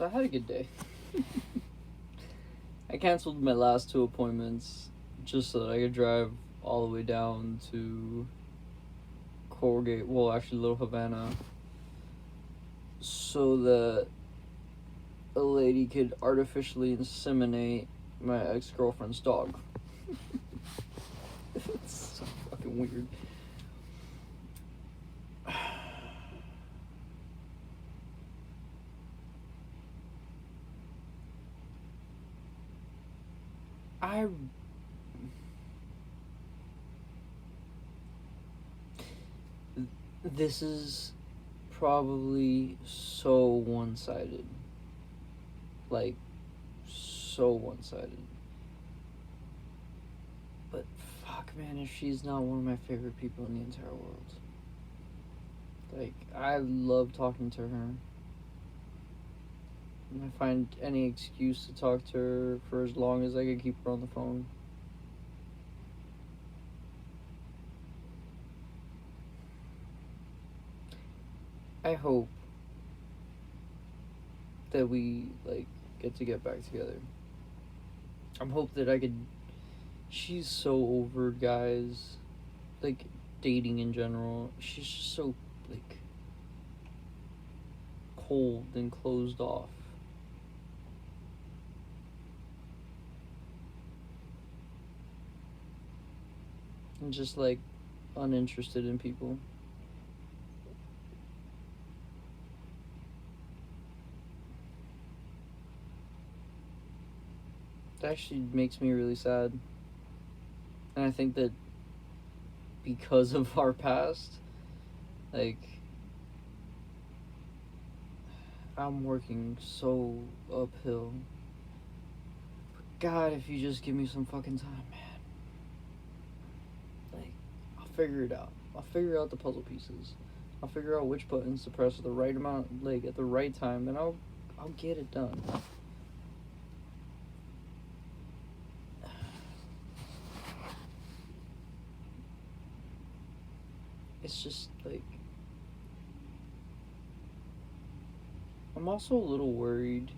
So I had a good day. I canceled my last 2 appointments just so that I could drive all the way down to Colgate, well, actually, Little Havana, so that a lady could artificially inseminate my ex-girlfriend's dog. It's so fucking weird. This is probably so one-sided. Like, so one-sided. But fuck, man, if she's not one of my favorite people in the entire world. Like, I love talking to her. And I find any excuse to talk to her for as long as I can keep her on the phone. I hope that we, like, get back together. I'm hope that I could... She's so over guys. Like, dating in general. She's just so, like, cold and closed off. And just, like, uninterested in people. It actually makes me really sad. And I think that because of our past, like, I'm working so uphill. God, if you just give me some fucking time, man. Like, I'll figure it out. I'll figure out the puzzle pieces. I'll figure out which buttons to press at the right amount, like, at the right time, and I'll get it done. It's just, like... I'm also a little worried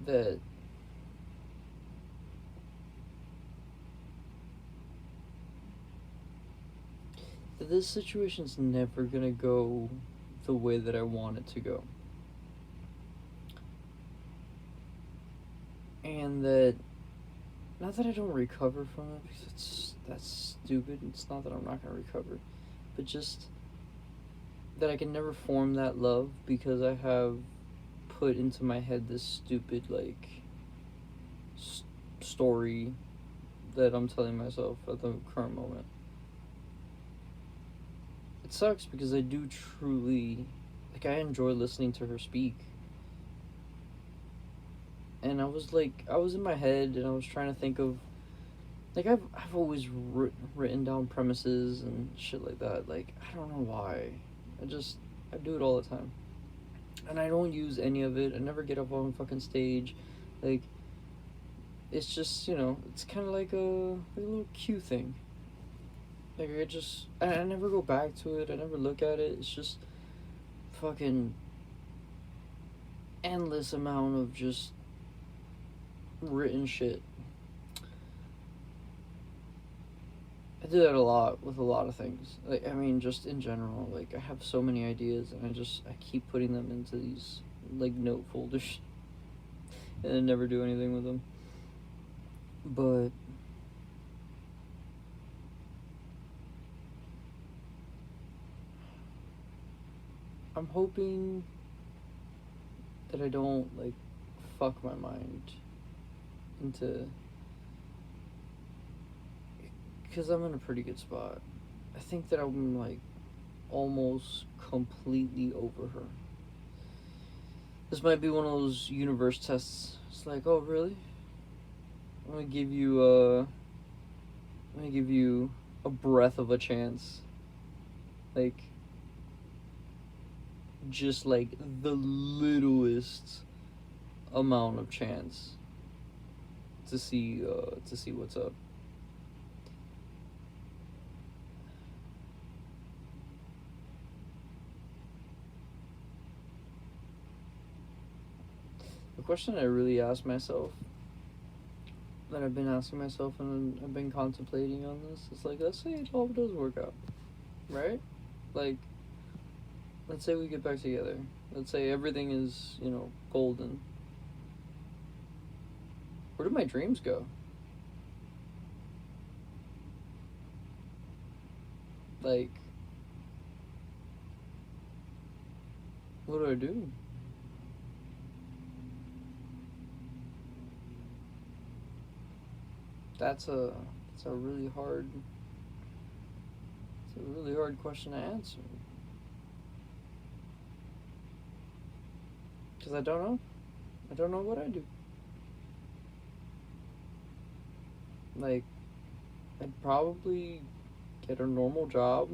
that this situation's never gonna go the way that I want it to go. And that, not that I don't recover from it, because that's stupid. It's not that I'm not gonna recover, but just that I can never form that love because I have put into my head this stupid, like, story that I'm telling myself at the current moment. It sucks because I do truly, like, I enjoy listening to her speak. And I was in my head and I was trying to think of, like, I've always written down premises and shit like that. Like, I don't know why. I do it all the time. And I don't use any of it. I never get up on fucking stage. Like, it's just, it's kind of like a little cue thing. Like, I never go back to it. I never look at it. It's just fucking endless amount of just written shit. I do that a lot with a lot of things. Like, I mean, just in general. Like, I have so many ideas, and I keep putting them into these, like, note folders. And I never do anything with them. But I'm hoping that I don't, like, fuck my mind into... Because I'm in a pretty good spot. I think that I'm, like, almost completely over her. This might be one of those universe tests. It's like, oh, really? I'm gonna give you a breath of a chance. Like, just, like, the littlest amount of chance to see what's up. the question I really ask myself, that I've been asking myself and I've been contemplating on this, is like, let's say it all does work out, right? Like, let's say we get back together. Let's say everything is, golden. Where do my dreams go? Like, what do I do? That's a it's a really hard it's a really hard question to answer. Because I don't know. I don't know what I do. Like, I'd probably get a normal job.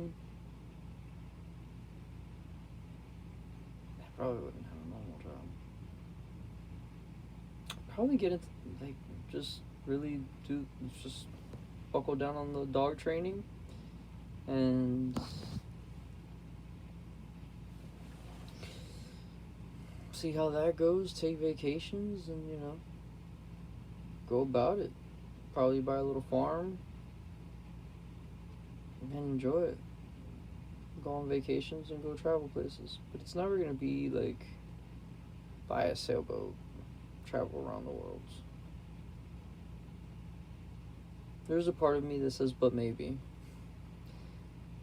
I probably wouldn't have a normal job. Probably get into, like, just really just buckle down on the dog training and see how that goes, take vacations, and, go about it. Probably buy a little farm and enjoy it. Go on vacations and go travel places. But it's never going to be like buy a sailboat, travel around the world. There's a part of me that says, but maybe.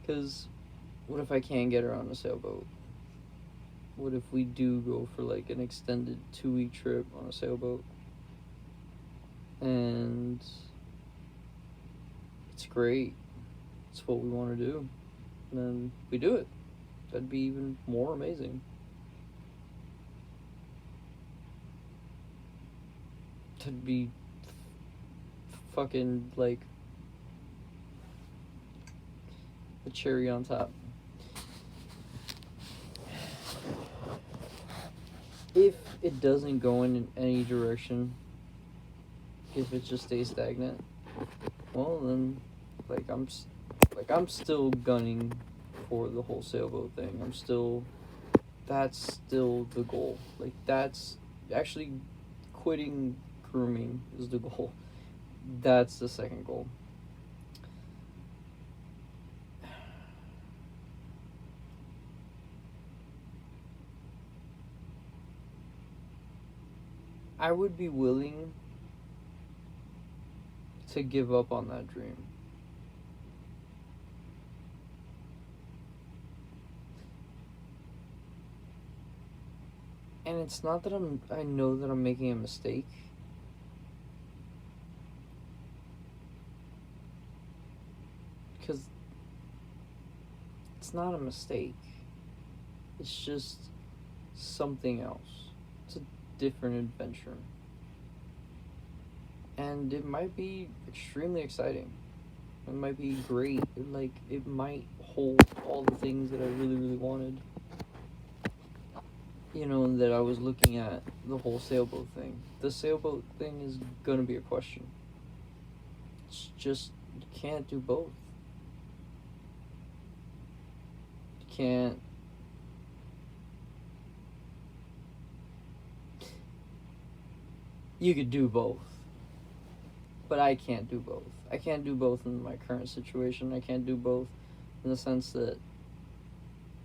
Because what if I can't get her on a sailboat? What if we do go for like an extended 2-week trip on a sailboat? And it's great. It's what we want to do. And then we do it. That'd be even more amazing. That'd be fucking like a cherry on top. If it doesn't go in any direction, if it just stays stagnant, well then, I'm still gunning for the whole sailboat thing. That's still the goal. Like, that's actually quitting grooming is the goal. That's the second goal. I would be willing to give up on that dream. And it's not that I know that I'm making a mistake. Because it's not a mistake. It's just something else. It's a different adventure. And it might be extremely exciting. It might be great. It might hold all the things that I really, really wanted. That I was looking at the whole sailboat thing. The sailboat thing is gonna be a question. It's just, you can't do both. You can't. You could do both. But I can't do both. I can't do both in my current situation. I can't do both in the sense that,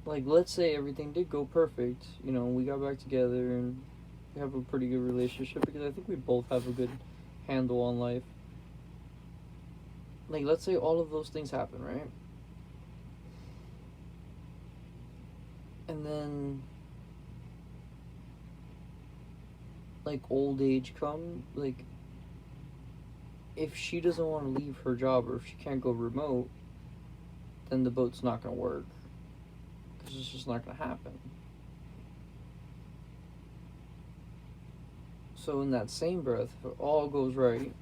like, let's say everything did go perfect. We got back together and we have a pretty good relationship, because I think we both have a good handle on life. Like, let's say all of those things happen, right? And then, like, old age come, like, if she doesn't want to leave her job, or if she can't go remote, then the boat's not going to work. Because it's just not going to happen. So in that same breath, if it all goes right,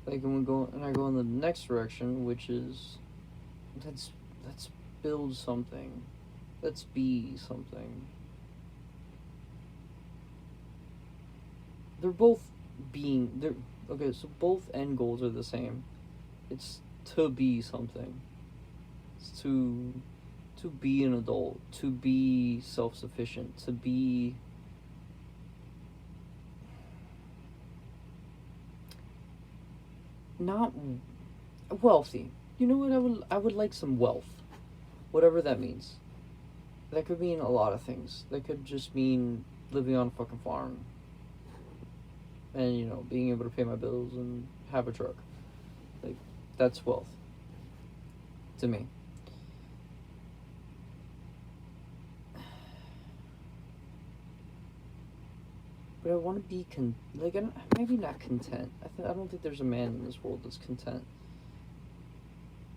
like, and I go in the next direction, which is, let's build something. Let's be something. They're both okay, so both end goals are the same. It's to be something. It's to be an adult, to be self-sufficient, to be not wealthy. You know what? I would like some wealth, whatever that means. That could mean a lot of things. That could just mean living on a fucking farm, and being able to pay my bills and have a truck. Like, that's wealth to me. But I want to be maybe not content. I don't think there's a man in this world that's content.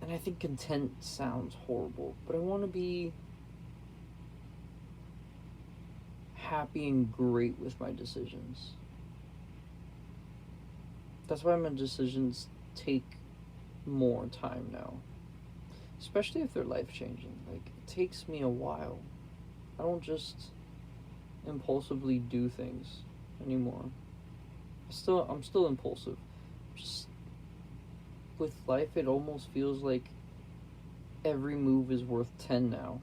And I think content sounds horrible, but I want to be happy and great with my decisions. That's why my decisions take more time now. Especially if they're life-changing. Like, it takes me a while. I don't just impulsively do things anymore. I'm still impulsive. Just with life, it almost feels like every move is worth 10 now.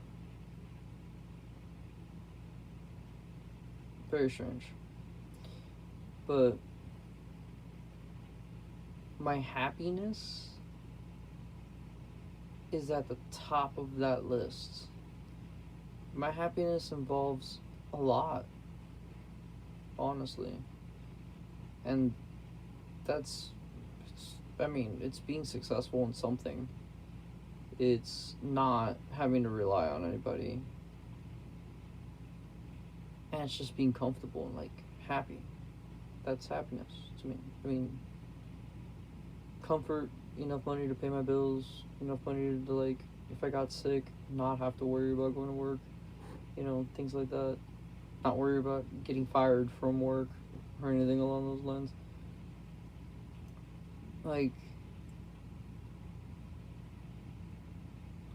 Very strange. But my happiness is at the top of that list. My happiness involves a lot, honestly. And it's being successful in something. It's not having to rely on anybody. And it's just being comfortable and, happy. That's happiness to me. Comfort, enough money to pay my bills, enough money to, if I got sick, not have to worry about going to work, things like that. Not worry about getting fired from work or anything along those lines.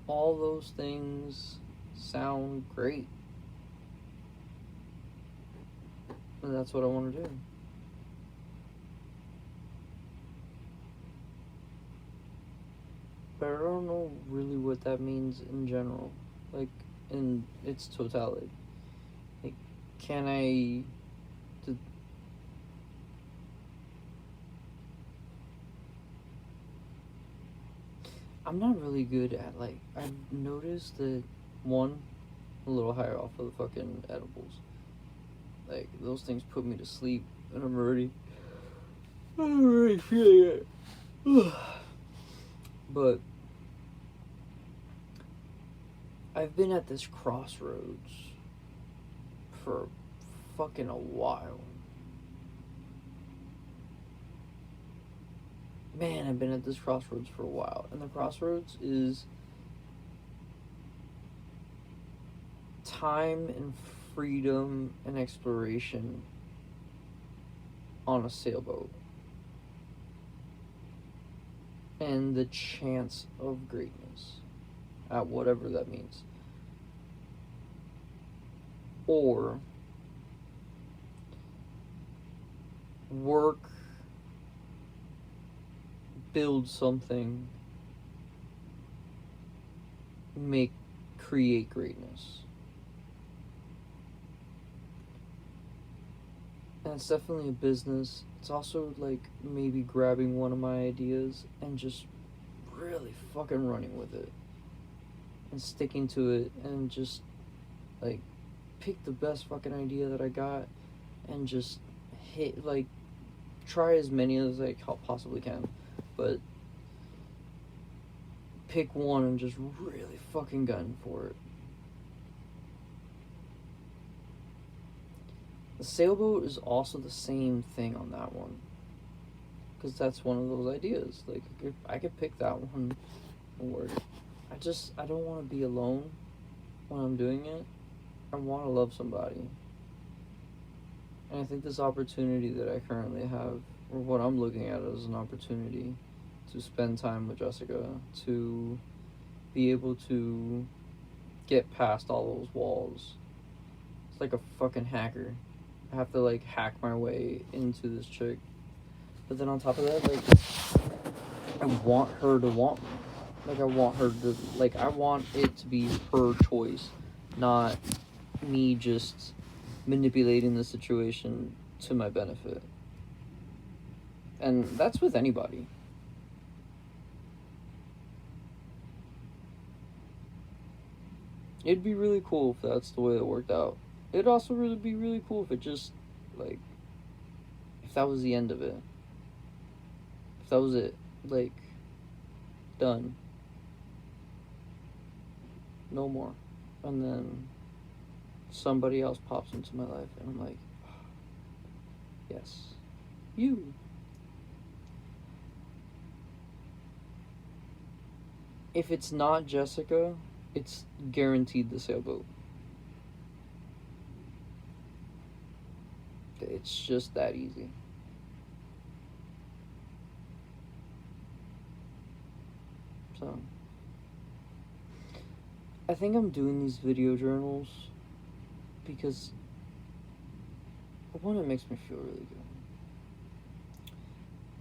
All those things sound great. And that's what I want to do. But I don't know really what that means in general. In its totality. Can I... I'm not really good at, I've noticed that, one, a little higher off of the fucking edibles. Those things put me to sleep, and I'm already feeling it. But I've been at this crossroads for fucking a while. Man, I've been at this crossroads for a while. And the crossroads is time and freedom and exploration on a sailboat. And the chance of greatness at whatever that means. Or work, build something, create greatness. And it's definitely a business. It's also maybe grabbing one of my ideas and just really fucking running with it. And sticking to it and just pick the best fucking idea that I got and just try as many as I possibly can. But pick one and just really fucking gun for it. The sailboat is also the same thing on that one. Because that's one of those ideas. If I could pick that one and work. I don't want to be alone when I'm doing it. I want to love somebody. And I think this opportunity that I currently have, or what I'm looking at as an opportunity to spend time with Jessica, to be able to get past all those walls. It's like a fucking hacker. I have to hack my way into this chick. But then on top of that, I want her to want me. I want her to, I want it to be her choice, not me just manipulating the situation to my benefit. And that's with anybody. It'd be really cool if that's the way it worked out. It'd also really be really cool if it just, like, if that was the end of it. If that was it. Like, done. No more. And then somebody else pops into my life, and I'm like, yes, you. If it's not Jessica, it's guaranteed the sailboat. It's just that easy. So, I think I'm doing these video journals because, one, it makes me feel really good.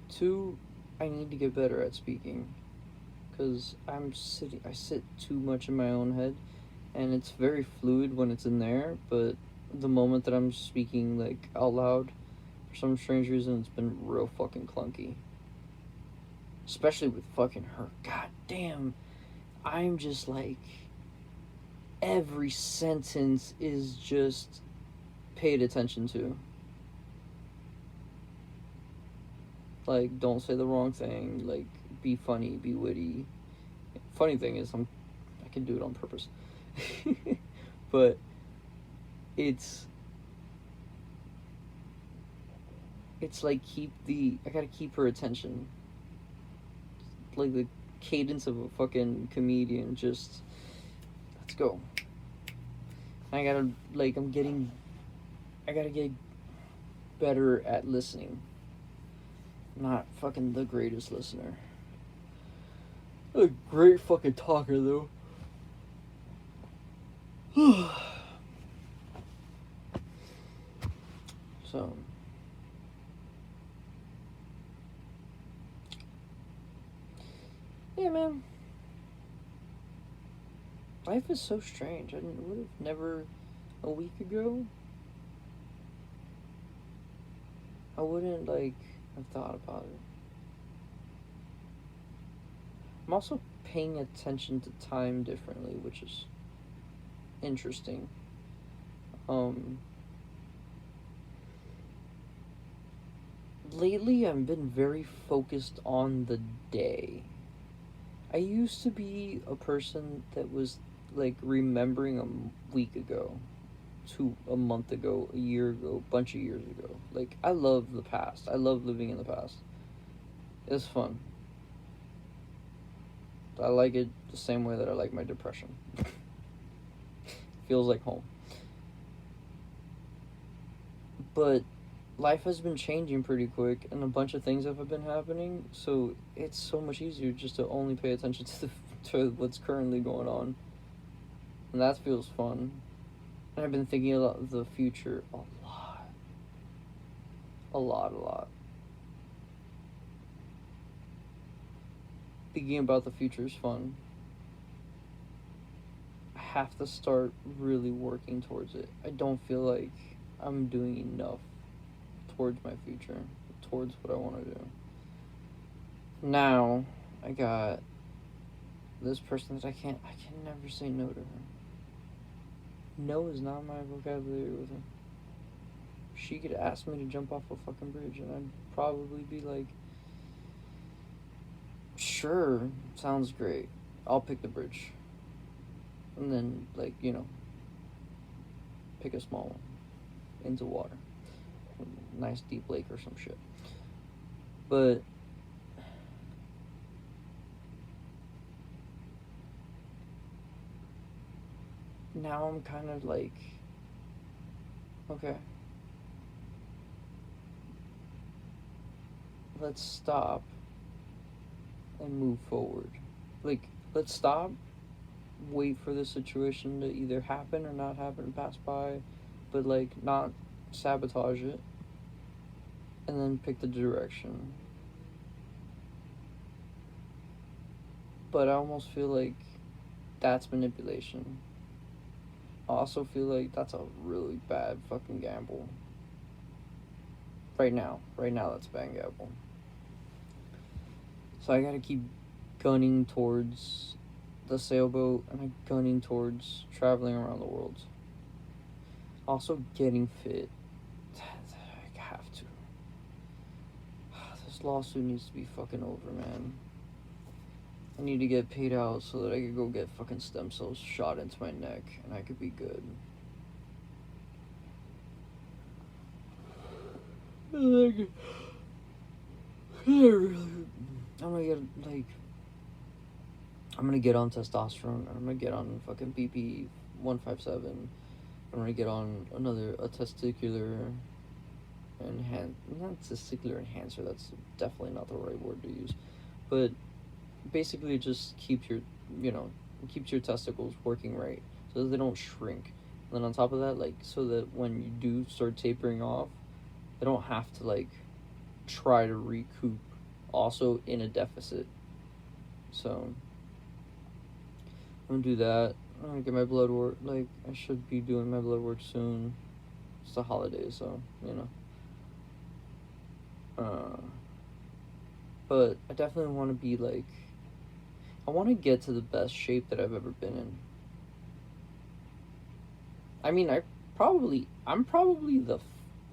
Two, I need to get better at speaking because I sit too much in my own head, and it's very fluid when it's in there, but the moment that I'm speaking, like, out loud, for some strange reason, it's been real fucking clunky. Especially with fucking her. God damn. I'm just like, every sentence is just paid attention to. Like, don't say the wrong thing. Like, be funny, be witty. Funny thing is, I can do it on purpose. But it's like, I gotta keep her attention. Like the cadence of a fucking comedian, just, let's go. I gotta, like, I gotta get better at listening. I'm not fucking the greatest listener. A great fucking talker, though. So, yeah, man. Life is so strange. I would have never, a week ago, I wouldn't, like, have thought about it. I'm also paying attention to time differently, which is interesting. Lately, I've been very focused on the day. I used to be a person that was, like, remembering a week ago, a month ago, a year ago, a bunch of years ago. Like, I love the past. I love living in the past. It's fun. I like it the same way that I like my depression. Feels like home. But life has been changing pretty quick, and a bunch of things have been happening, so it's so much easier just to only pay attention to what's currently going on. And that feels fun. And I've been thinking about the future a lot. A lot. Thinking about the future is fun. I have to start really working towards it. I don't feel like I'm doing enough towards my future, towards what I want to do. Now, I got this person that I can never say no to her. No is not my vocabulary with her. She could ask me to jump off a fucking bridge, and I'd probably be like, sure, sounds great. I'll pick the bridge. And then, like, pick a small one into water. A nice deep lake or some shit. But now I'm kind of like, okay, let's stop and move forward. Like, let's stop, wait for the situation to either happen or not happen, pass by, but, like, not sabotage it, and then pick the direction. But I almost feel like that's manipulation. I also feel like that's a really bad fucking gamble. Right now, that's a bad gamble. So I gotta keep gunning towards the sailboat, and I'm gunning towards traveling around the world. Also, getting fit. I have to. This lawsuit needs to be fucking over, man. I need to get paid out so that I could go get fucking stem cells shot into my neck, and I could be good. I'm gonna get, like, I'm gonna get on testosterone. I'm gonna get on fucking BP 157. I'm gonna get on a testicular not testicular enhancer. That's definitely not the right word to use, but basically it just keeps your, keeps your testicles working right so that they don't shrink. And then on top of that, like, so that when you do start tapering off, they don't have to, like, try to recoup also in a deficit. So I'm gonna do that. I'm gonna get my blood work. Like, I should be doing my blood work soon. It's the holidays, so, but I definitely want to be, like, I want to get to the best shape that I've ever been in. I mean, I'm probably the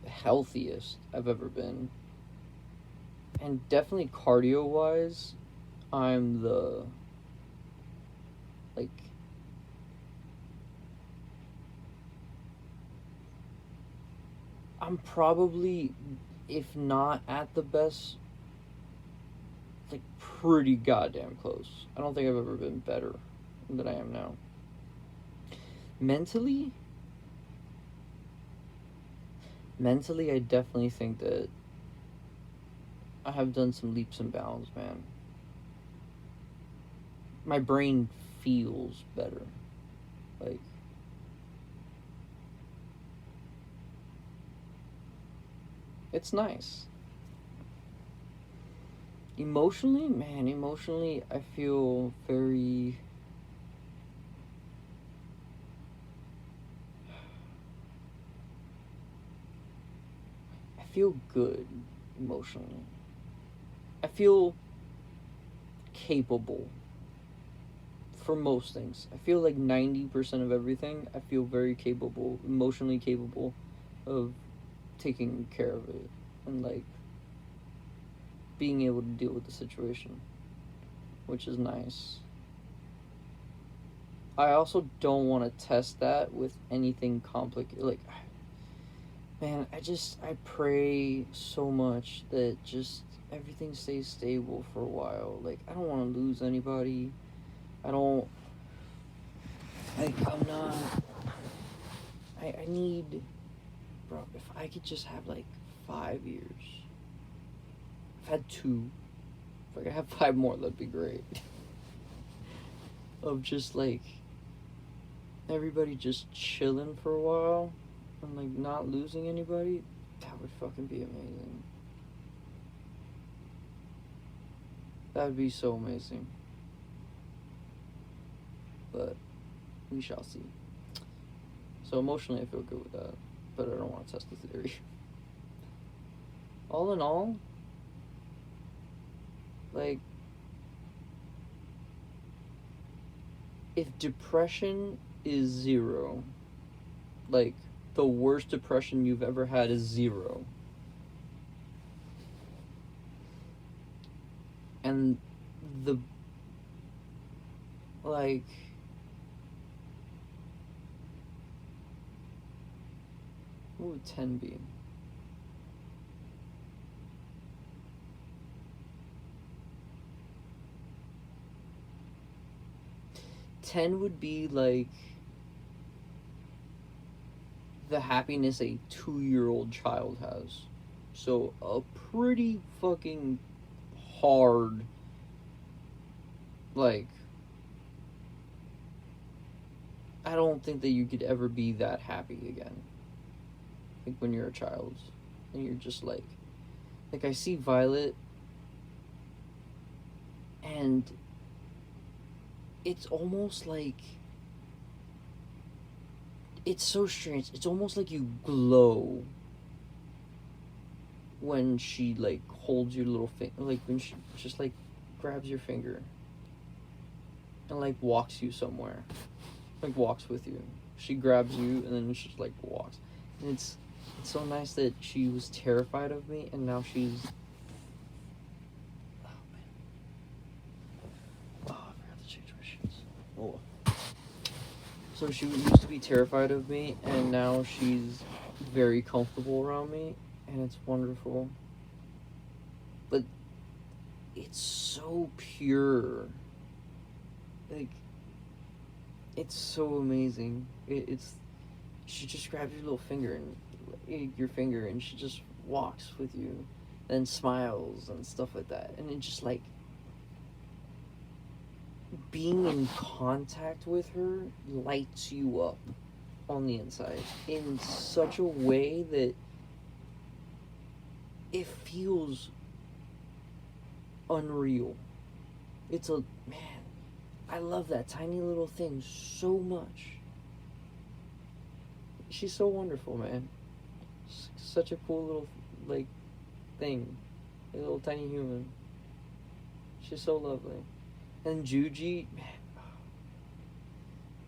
healthiest I've ever been. And definitely cardio-wise, I'm the, like, I'm probably, if not at the best, like, pretty goddamn close. I don't think I've ever been better than I am now. Mentally, I definitely think that I have done some leaps and bounds, man. My brain feels better. Like, it's nice. Emotionally, I feel very... I feel good emotionally. I feel capable for most things. I feel like 90% of everything, I feel very capable, emotionally capable of taking care of it and, like, being able to deal with the situation, which is nice. I also don't want to test that with anything complicated. Like, man, I pray so much that just everything stays stable for a while. Like, I don't want to lose anybody. I'm not, I need, bro, if I could just have, like, 5 years. I've had 2. If I could have 5 more, that'd be great. Of just, like, everybody just chilling for a while and, like, not losing anybody. That would fucking be amazing. That would be so amazing. But we shall see. So emotionally, I feel good with that, but I don't want to test the theory. All in all, like, if depression is 0, like, the worst depression you've ever had is 0, and the, like, what would 10 be? Ten would be, like, the happiness a 2-year-old child has. So a pretty fucking hard, like, I don't think that you could ever be that happy again. Like, when you're a child and you're just like I see Violet, and it's almost like, it's so strange. It's almost like you glow when she, like, holds your little finger, like, when she just, like, grabs your finger. and like walks you somewhere, like walks with you. She grabs you and then she just like walks, and it's so nice that she was terrified of me and now she's. Oh man. Oh, I forgot to change my shoes. Oh. So she used to be terrified of me and now she's very comfortable around me, and it's wonderful. But it's so pure. Like, it's so amazing. It's she just grabs your little finger and your finger, and she just walks with you, then smiles and stuff like that, and it just like being in contact with her lights you up on the inside in such a way that it feels unreal. It's a man. I love that tiny little thing so much. She's so wonderful, man. Such a cool little, like, thing. A little tiny human. She's so lovely. And Juji, man.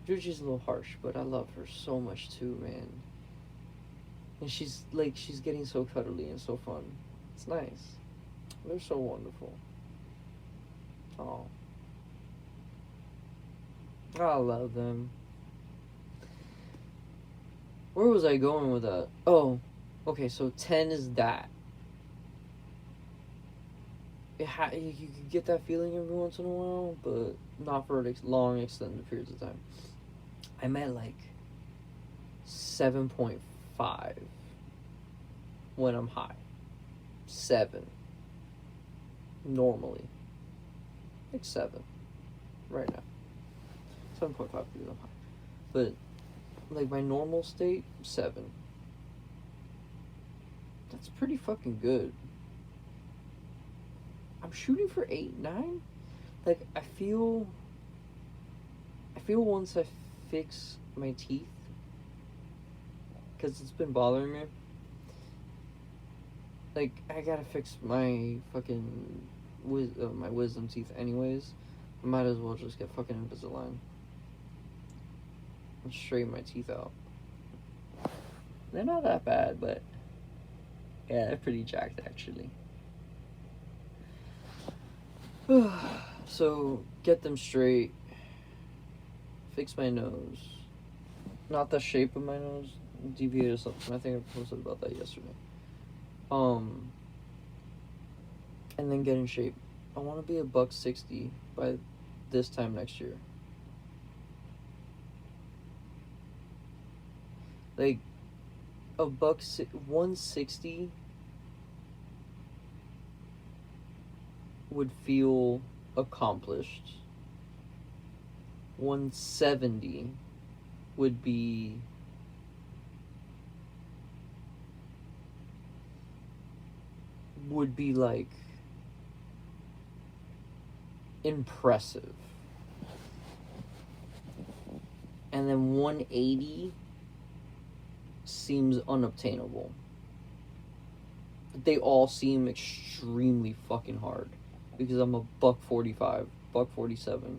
Juji's a little harsh, but I love her so much too, man. And she's getting so cuddly and so fun. It's nice. They're so wonderful. Oh. I love them. Where was I going with that? Oh, okay, so 10 is that. You can get that feeling every once in a while, but not for long extended periods of time. I'm at like 7.5 when I'm high. 7. Normally. Like 7. Right now. 7.5 because I'm high. But like my normal state, 7. That's pretty fucking good. I'm shooting for 8, 9. Like I feel once I fix my teeth, because it's been bothering me. Like I gotta fix my fucking my wisdom teeth anyways. I might as well just get fucking Invisalign and straighten my teeth out. They're not that bad, but yeah, they're pretty jacked actually. So get them straight. Fix my nose. Not the shape of my nose. Deviate or something. I think I posted about that yesterday. And then get in shape. I want to be a $160 by this time next year. Like a $160 would feel accomplished. 170 would be like impressive. And then 180 seems unobtainable. They all seem extremely fucking hard because I'm a $145, $147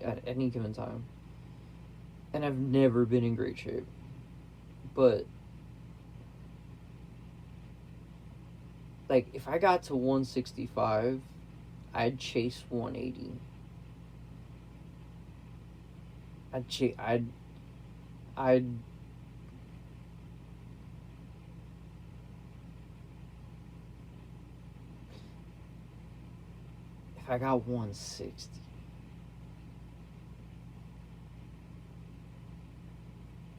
at any given time. And I've never been in great shape. But like if I got to 165, I'd chase 180. I'd if I got 160,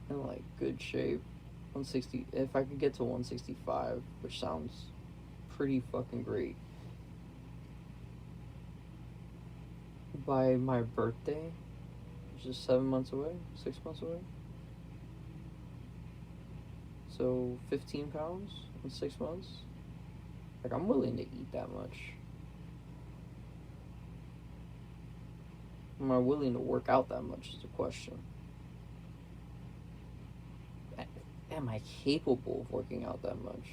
in like good shape, 160, if I could get to 165, which sounds pretty fucking great, by my birthday, which is 7 months away, 6 months away, so 15 pounds in 6 months. Like, I'm willing to eat that much. Am I willing to work out that much is the question. Am I capable of working out that much?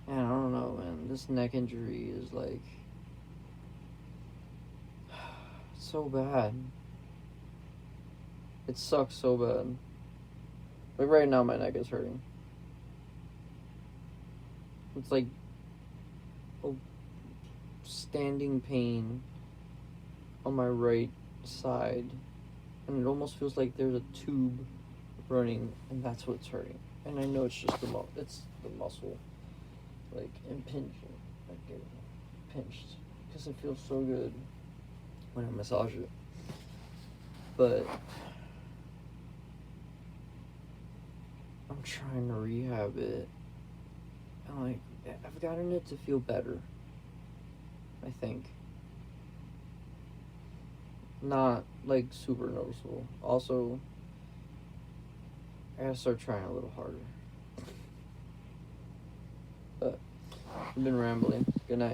And I don't know, man. This neck injury is like... so bad. It sucks so bad. Like right now, my neck is hurting. It's like a standing pain on my right side, and it almost feels like there's a tube running, and that's what's hurting. And I know it's just it's the muscle, like impinging, like getting pinched, because it feels so good when I massage it. But I'm trying to rehab it. And like, I've gotten it to feel better, I think. Not like super noticeable. Also, I gotta start trying a little harder. But I've been rambling. Good night.